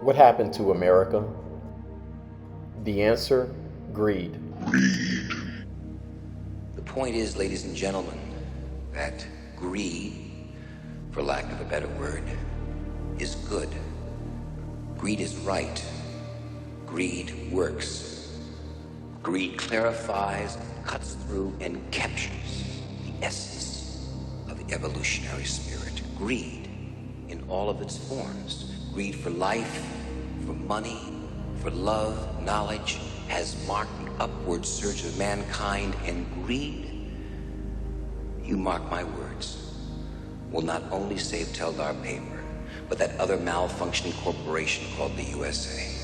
What happened to America? The answer, greed. The point is, ladies and gentlemen, that greed, for lack of a better word, is good. Greed is right. Greed works. Greed clarifies, cuts through, and captures the essence of the evolutionary spirit. Greed in all of its forms. Greed for life, for money, for love, knowledge, has marked the upward surge of mankind, and greed, you mark my words, will not only save Teldar paper, but that other malfunctioning corporation called the USA.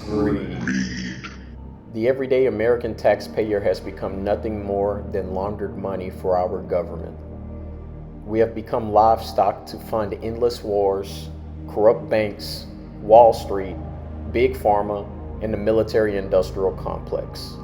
Greed. The everyday American taxpayer has become nothing more than laundered money for our government. We have become livestock to fund endless wars, corrupt banks, Wall Street, Big Pharma, and the military-industrial complex.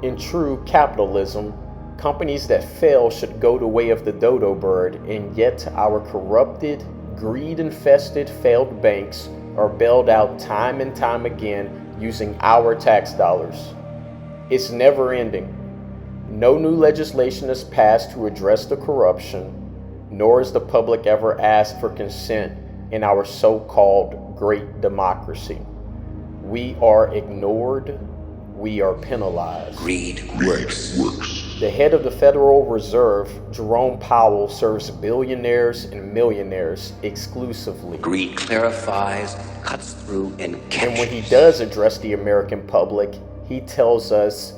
In true capitalism, companies that fail should go the way of the dodo bird, and yet our corrupted, greed-infested failed banks are bailed out time and time again using our tax dollars. It's never ending. No new legislation is passed to address the corruption, nor is the public ever asked for consent in our so-called great democracy. We are ignored. We are penalized. Greed works. The head of the Federal Reserve, Jerome Powell, serves billionaires and millionaires exclusively. Greed clarifies, cuts through, and captures. And when he does address the American public, he tells us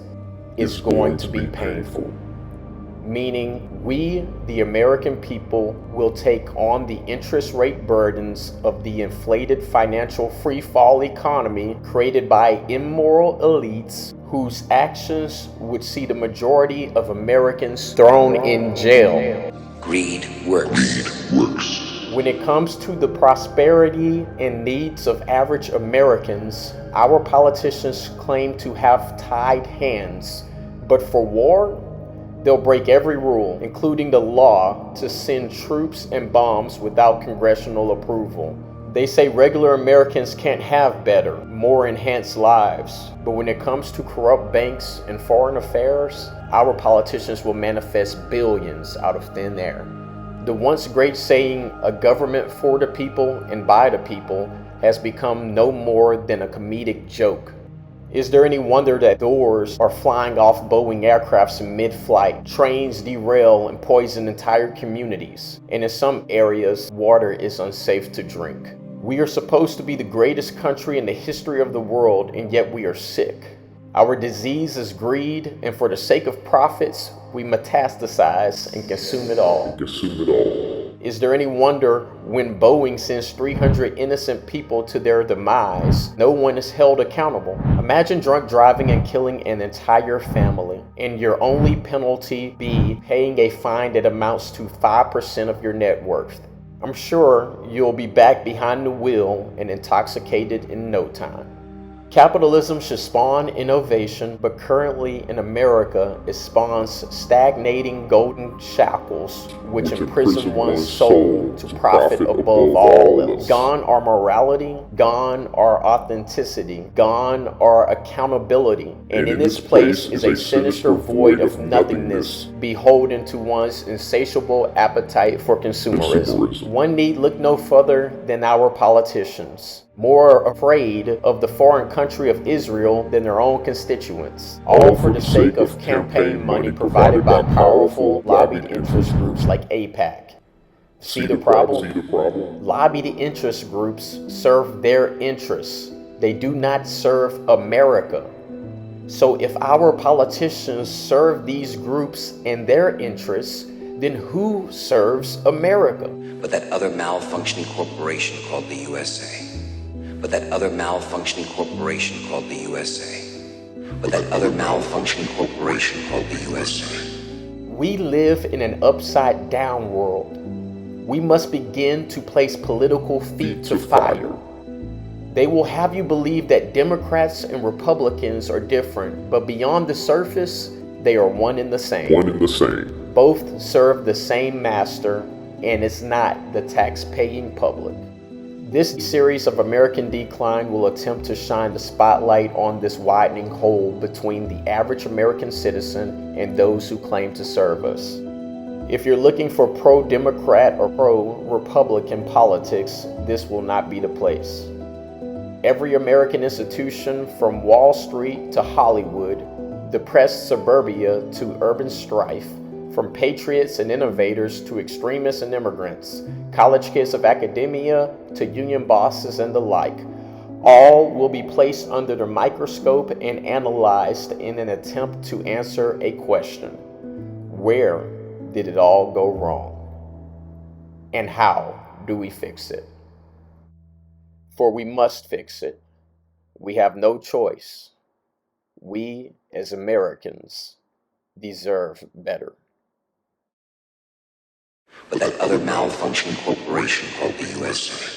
it's going to be painful. Meaning, we, the American people, will take on the interest rate burdens of the inflated financial free-fall economy created by immoral elites whose actions would see the majority of Americans thrown in jail. Greed works. When it comes to the prosperity and needs of average Americans, our politicians claim to have tied hands, but for war, they'll break every rule, including the law, to send troops and bombs without congressional approval. They say regular Americans can't have better, more enhanced lives. But when it comes to corrupt banks and foreign affairs, our politicians will manifest billions out of thin air. The once great saying, a government for the people and by the people, has become no more than a comedic joke. Is there any wonder that doors are flying off Boeing aircrafts in mid-flight, trains derail and poison entire communities, and in some areas, water is unsafe to drink? We are supposed to be the greatest country in the history of the world, and yet we are sick. Our disease is greed, and for the sake of profits, we metastasize and consume it all. Is there any wonder when Boeing sends 300 innocent people to their demise, no one is held accountable? Imagine drunk driving and killing an entire family, and your only penalty be paying a fine that amounts to 5% of your net worth. I'm sure you'll be back behind the wheel and intoxicated in no time. Capitalism should spawn innovation, but currently in America, it spawns stagnating golden shackles, which imprison one's soul to profit above all else. Gone are morality, gone are authenticity, gone are accountability, and in its place is a sinister void of nothingness, beholden to one's insatiable appetite for consumerism. One need look no further than our politicians, more afraid of the foreign country of Israel than their own constituents, all for the sake of campaign money provided by powerful lobbied interest groups like AIPAC. See the problem? Lobbied interest groups serve their interests. They do not serve America. So if our politicians serve these groups and their interests, then who serves America? But that other malfunctioning corporation called the USA. But that other malfunctioning corporation called the USA. We live in an upside down world. We must begin to place political feet to fire. They will have you believe that Democrats and Republicans are different, but beyond the surface, they are one and the same. Both serve the same master, and it's not the tax-paying public. This series of American Decline will attempt to shine the spotlight on this widening hole between the average American citizen and those who claim to serve us. If you're looking for pro-Democrat or pro-Republican politics, this will not be the place. Every American institution, from Wall Street to Hollywood, depressed suburbia to urban strife, from patriots and innovators to extremists and immigrants, college kids of academia to union bosses and the like, all will be placed under the microscope and analyzed in an attempt to answer a question. Where did it all go wrong? And how do we fix it? For we must fix it. We have no choice. We, as Americans, deserve better. But that other malfunctioning corporation called the USA